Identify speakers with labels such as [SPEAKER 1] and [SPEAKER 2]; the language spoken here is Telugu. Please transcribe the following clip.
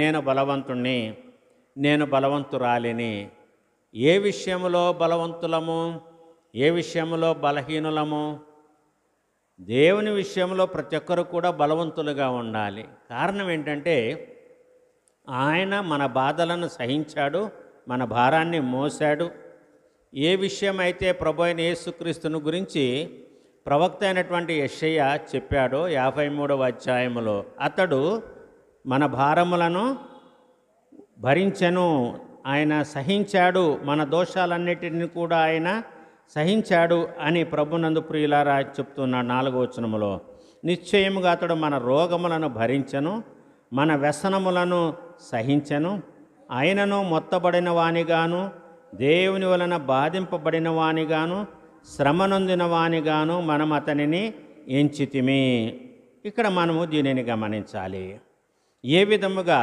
[SPEAKER 1] నేను బలవంతుణ్ణి, నేను బలవంతురాలిని. ఏ విషయంలో బలవంతులము, ఏ విషయంలో బలహీనులము? దేవుని విషయంలో ప్రతి ఒక్కరు కూడా బలవంతులుగా ఉండాలి. కారణం ఏంటంటే ఆయన మన బాధలను సహించాడు, మన భారాన్ని మోసాడు. ఏ విషయం అయితే ప్రభు అయిన యేసుక్రీస్తును గురించి ప్రవక్త అయినటువంటి యెషయా చెప్పాడో 53వ అధ్యాయములో, అతడు మన భారములను భరించెను, ఆయన సహించాడు, మన దోషాలన్నిటిని కూడా ఆయన సహించాడు అని ప్రభునందు ప్రియులారా చెప్తున్నాడు 4వ వచనములో. నిశ్చయముగా అతడు మన రోగములను భరించెను, మన వ్యసనములను సహించెను. ఆయనను మొత్తబడిన వానిగాను, దేవుని వలన బాధింపబడిన వానిగాను, శ్రమనొందిన వానిగాను మనం అతనిని ఎంచితిమి. ఇక్కడ మనము దీనిని గమనించాలి. ఏ విధముగా